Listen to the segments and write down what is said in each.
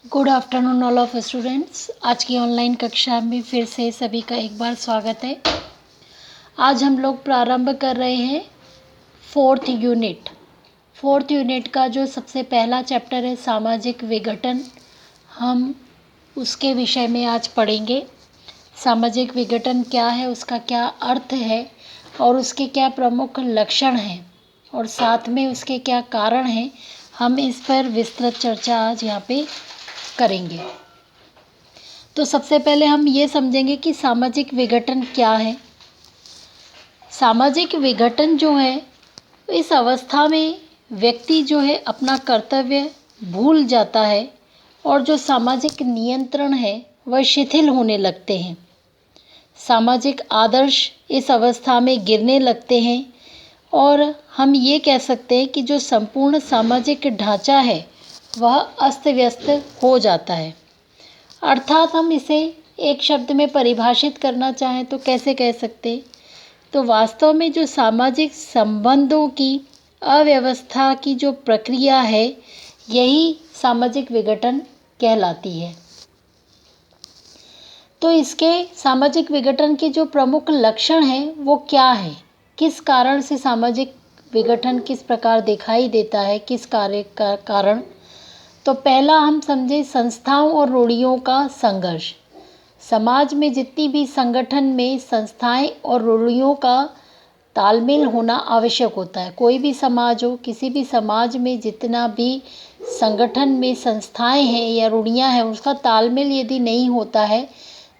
Good afternoon all of students. आज की online कक्षा में फिर से सभी का एक बार स्वागत है। आज हम लोग प्रारंभ कर रहे हैं फोर्थ यूनिट का जो सबसे पहला चैप्टर है सामाजिक विघटन, हम उसके विषय में आज पढ़ेंगे। सामाजिक विघटन क्या है, उसका क्या अर्थ है और उसके क्या प्रमुख लक्षण हैं और साथ में उसके क्या कारण हैं, हम इस पर विस्तृत चर्चा आज यहाँ पे करेंगे। तो सबसे पहले हम ये समझेंगे कि सामाजिक विघटन क्या है। सामाजिक विघटन जो है, इस अवस्था में व्यक्ति जो है अपना कर्तव्य भूल जाता है और जो सामाजिक नियंत्रण है वह शिथिल होने लगते हैं। सामाजिक आदर्श इस अवस्था में गिरने लगते हैं और हम ये कह सकते हैं कि जो संपूर्ण सामाजिक ढांचा है वह अस्त व्यस्त हो जाता है। अर्थात हम इसे एक शब्द में परिभाषित करना चाहें तो कैसे कह सकते, तो वास्तव में जो सामाजिक संबंधों की अव्यवस्था की जो प्रक्रिया है, यही सामाजिक विघटन कहलाती है। तो इसके सामाजिक विघटन के जो प्रमुख लक्षण हैं वो क्या है, किस कारण से सामाजिक विघटन किस प्रकार दिखाई देता है, किस कार्य का कारण। तो पहला हम समझे संस्थाओं और रूढ़ियों का संघर्ष। समाज में जितनी भी संगठन में संस्थाएं और रूढ़ियों का तालमेल होना आवश्यक होता है। कोई भी समाज हो, किसी भी समाज में जितना भी संगठन में संस्थाएं हैं या रूढ़ियां हैं, उसका तालमेल यदि नहीं होता है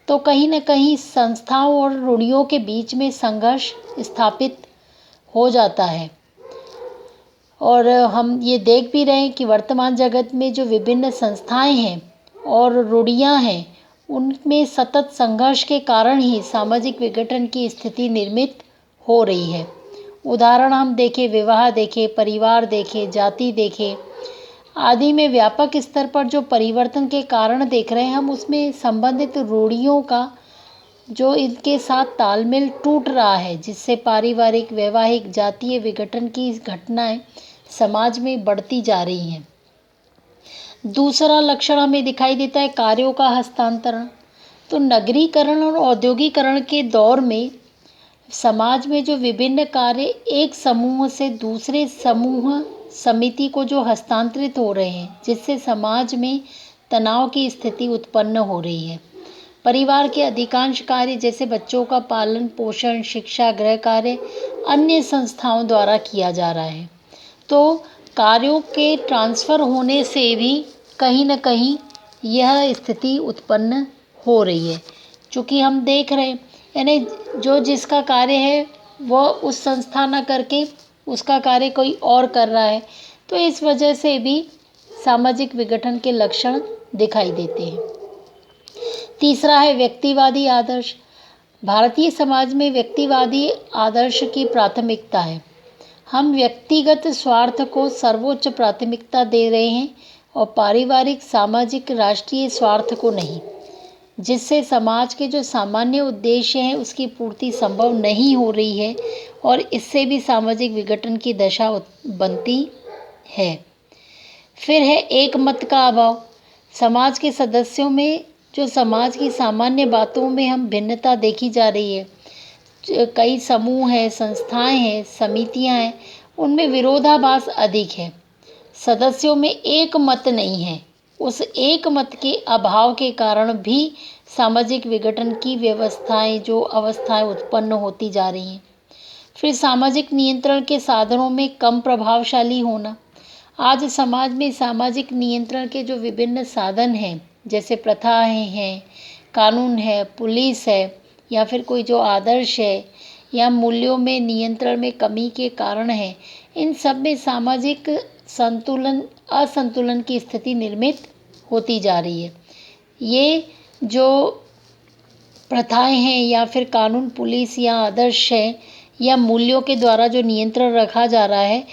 तो कहीं न कहीं संस्थाओं और रूढ़ियों के बीच में संघर्ष स्थापित हो जाता है। और हम ये देख भी रहे हैं कि वर्तमान जगत में जो विभिन्न संस्थाएं हैं और रूढ़ियां हैं, उनमें सतत संघर्ष के कारण ही सामाजिक विघटन की स्थिति निर्मित हो रही है। उदाहरण हम देखें, विवाह देखें, परिवार देखें, जाति देखें आदि में व्यापक स्तर पर जो परिवर्तन के कारण देख रहे हैं हम, उसमें संबंधित रूढ़ियों का जो इनके साथ तालमेल टूट रहा है, जिससे पारिवारिक, वैवाहिक, जातीय विघटन की घटनाएं समाज में बढ़ती जा रही हैं। दूसरा लक्षण हमें दिखाई देता है कार्यों का हस्तांतरण। तो नगरीकरण और औद्योगिकरण के दौर में समाज में जो विभिन्न कार्य एक समूह से दूसरे समूह समिति को जो हस्तांतरित हो रहे हैं, जिससे समाज में तनाव की स्थिति उत्पन्न हो रही है। परिवार के अधिकांश कार्य जैसे बच्चों का पालन पोषण, शिक्षा, गृह कार्य अन्य संस्थाओं द्वारा किया जा रहा है। तो कार्यों के ट्रांसफ़र होने से भी कहीं न कहीं यह स्थिति उत्पन्न हो रही है। चूँकि हम देख रहे हैं, यानी जो जिसका कार्य है वह उस संस्था न करके उसका कार्य कोई और कर रहा है, तो इस वजह से भी सामाजिक विघटन के लक्षण दिखाई देते हैं। तीसरा है व्यक्तिवादी आदर्श। भारतीय समाज में व्यक्तिवादी आदर्श की प्राथमिकता है। हम व्यक्तिगत स्वार्थ को सर्वोच्च प्राथमिकता दे रहे हैं और पारिवारिक, सामाजिक, राष्ट्रीय स्वार्थ को नहीं, जिससे समाज के जो सामान्य उद्देश्य हैं उसकी पूर्ति संभव नहीं हो रही है और इससे भी सामाजिक विघटन की दशा बनती है। फिर है एक मत का अभाव। समाज के सदस्यों में जो समाज की सामान्य बातों में हम भिन्नता देखी जा रही है। कई समूह हैं, संस्थाएं हैं, समितियां हैं, उनमें विरोधाभास अधिक है। सदस्यों में एक मत नहीं है। उस एक मत के अभाव के कारण भी सामाजिक विघटन की अवस्थाएं उत्पन्न होती जा रही हैं। फिर सामाजिक नियंत्रण के साधनों में कम प्रभावशाली होना। आज समाज में सामाजिक नियंत्रण के जो विभिन्न साधन हैं, जैसे प्रथाएं हैं, कानून है, पुलिस है, या फिर कोई जो आदर्श है या मूल्यों में नियंत्रण में कमी के कारण है, इन सब में सामाजिक असंतुलन की स्थिति निर्मित होती जा रही है। ये जो प्रथाएं हैं या फिर कानून, पुलिस या आदर्श है या मूल्यों के द्वारा जो नियंत्रण रखा जा रहा है,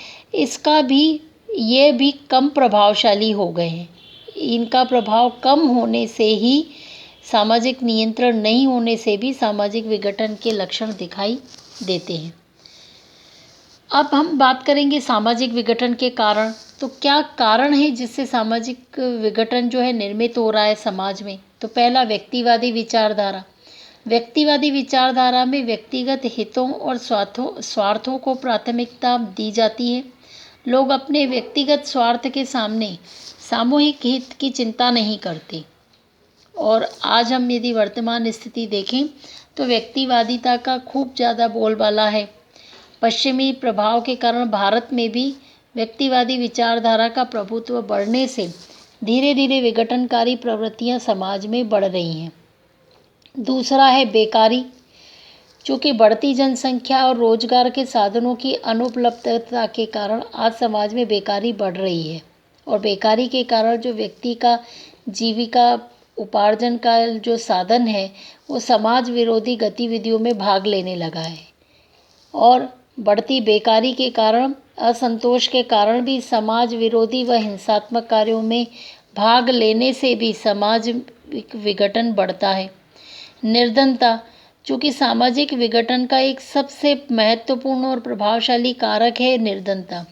ये भी कम प्रभावशाली हो गए हैं। इनका प्रभाव कम होने से ही, सामाजिक नियंत्रण नहीं होने से भी सामाजिक विघटन के लक्षण दिखाई देते हैं। अब हम बात करेंगे सामाजिक विघटन के कारण। तो क्या कारण है जिससे सामाजिक विघटन जो है निर्मित हो रहा है समाज में? तो पहला, व्यक्तिवादी विचारधारा। व्यक्तिवादी विचारधारा में व्यक्तिगत हितों और स्वार्थों को प्राथमिकता दी जाती है। लोग अपने व्यक्तिगत स्वार्थ के सामने सामूहिक हित की चिंता नहीं करते। और आज हम यदि वर्तमान स्थिति देखें तो व्यक्तिवादिता का खूब ज़्यादा बोलबाला है। पश्चिमी प्रभाव के कारण भारत में भी व्यक्तिवादी विचारधारा का प्रभुत्व बढ़ने से धीरे धीरे विघटनकारी प्रवृत्तियां समाज में बढ़ रही हैं। दूसरा है बेकारी। चूँकि बढ़ती जनसंख्या और रोजगार के साधनों की अनुपलब्धता के कारण आज समाज में बेकारी बढ़ रही है, और बेकारी के कारण जो व्यक्ति का जीविका उपार्जन का जो साधन है वो समाज विरोधी गतिविधियों में भाग लेने लगा है। और बढ़ती बेकारी के कारण, असंतोष के कारण भी समाज विरोधी व हिंसात्मक कार्यों में भाग लेने से भी समाज विघटन बढ़ता है। निर्धनता। चूँकि सामाजिक विघटन का एक सबसे महत्वपूर्ण और प्रभावशाली कारक है निर्धनता।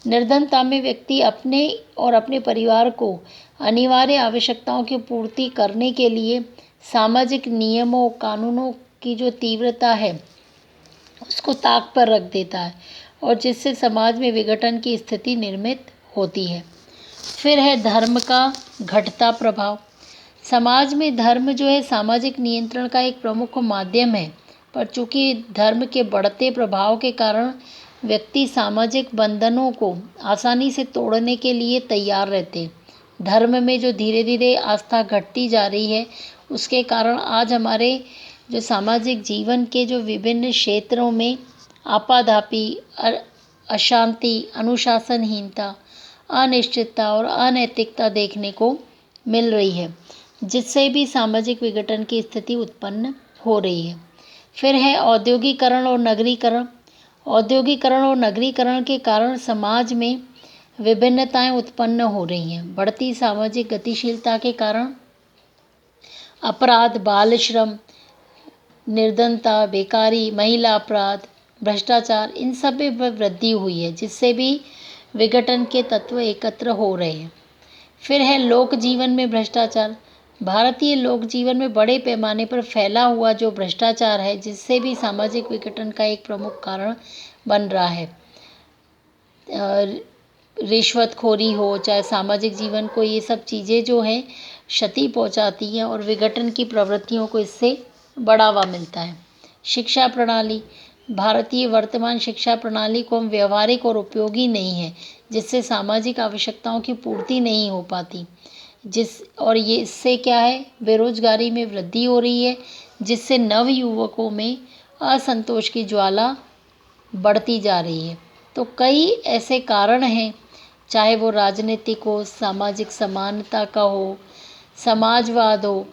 निर्धनता में व्यक्ति अपने और अपने परिवार को अनिवार्य आवश्यकताओं की पूर्ति करने के लिए सामाजिक नियमों कानूनों की जो तीव्रता है उसको ताक पर रख देता है, और जिससे समाज में विघटन की स्थिति निर्मित होती है। फिर है धर्म का घटता प्रभाव। समाज में धर्म जो है सामाजिक नियंत्रण का एक प्रमुख माध्यम है, पर चूँकि धर्म के बढ़ते प्रभाव के कारण व्यक्ति सामाजिक बंधनों को आसानी से तोड़ने के लिए तैयार रहते। धर्म में जो धीरे धीरे आस्था घटती जा रही है उसके कारण आज हमारे जो सामाजिक जीवन के जो विभिन्न क्षेत्रों में आपाधापी, अशांति, अनुशासनहीनता, अनिश्चितता और अनैतिकता देखने को मिल रही है, जिससे भी सामाजिक विघटन की स्थिति उत्पन्न हो रही है। फिर है औद्योगिकरण और नगरीकरण। औद्योगिकरण और नगरीकरण के कारण समाज में विभिन्नताएं उत्पन्न हो रही हैं। बढ़ती सामाजिक गतिशीलता के कारण अपराध, बाल श्रम, निर्धनता, बेकारी, महिला अपराध, भ्रष्टाचार, इन सब में वृद्धि हुई है, जिससे भी विघटन के तत्व एकत्र हो रहे हैं। फिर है लोक जीवन में भ्रष्टाचार। भारतीय लोक जीवन में बड़े पैमाने पर फैला हुआ जो भ्रष्टाचार है, जिससे भी सामाजिक विघटन का एक प्रमुख कारण बन रहा है। रिश्वतखोरी हो, चाहे सामाजिक जीवन को, ये सब चीज़ें जो हैं क्षति पहुंचाती हैं और विघटन की प्रवृत्तियों को इससे बढ़ावा मिलता है। शिक्षा प्रणाली। भारतीय वर्तमान शिक्षा प्रणाली को हम व्यवहारिक और उपयोगी नहीं है, जिससे सामाजिक आवश्यकताओं की पूर्ति नहीं हो पाती। और ये इससे क्या है, बेरोजगारी में वृद्धि हो रही है, जिससे नव युवकों में असंतोष की ज्वाला बढ़ती जा रही है। तो कई ऐसे कारण हैं, चाहे वो राजनीतिक हो, सामाजिक समानता का हो, समाजवाद हो,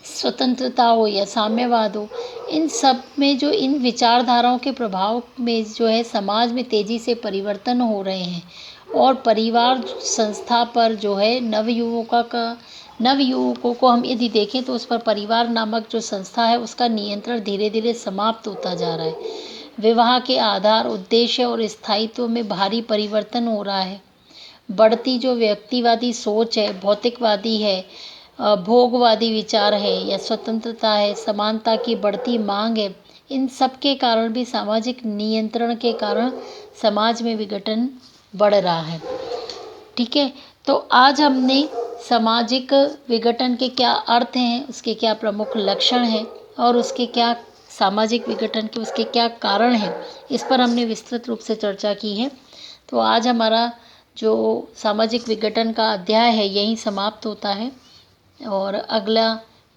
स्वतंत्रता हो या साम्यवाद हो, इन सब में जो इन विचारधाराओं के प्रभाव में जो है समाज में तेज़ी से परिवर्तन हो रहे हैं, और परिवार संस्था पर जो है नवयुवकों को हम यदि देखें तो उस पर परिवार नामक जो संस्था है उसका नियंत्रण धीरे धीरे समाप्त होता जा रहा है। विवाह के आधार, उद्देश्य और स्थायित्व में भारी परिवर्तन हो रहा है। बढ़ती जो व्यक्तिवादी सोच है, भौतिकवादी है, भोगवादी विचार है या स्वतंत्रता है, समानता की बढ़ती मांग है, इन सब के कारण भी सामाजिक नियंत्रण के कारण समाज में विघटन बढ़ रहा है। ठीक है, तो आज हमने सामाजिक विघटन के क्या अर्थ हैं, उसके क्या प्रमुख लक्षण हैं और उसके क्या सामाजिक विघटन के उसके क्या कारण हैं, इस पर हमने विस्तृत रूप से चर्चा की है। तो आज हमारा जो सामाजिक विघटन का अध्याय है यहीं समाप्त होता है, और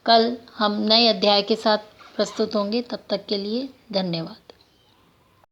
कल हम नए अध्याय के साथ प्रस्तुत होंगे। तब तक के लिए धन्यवाद।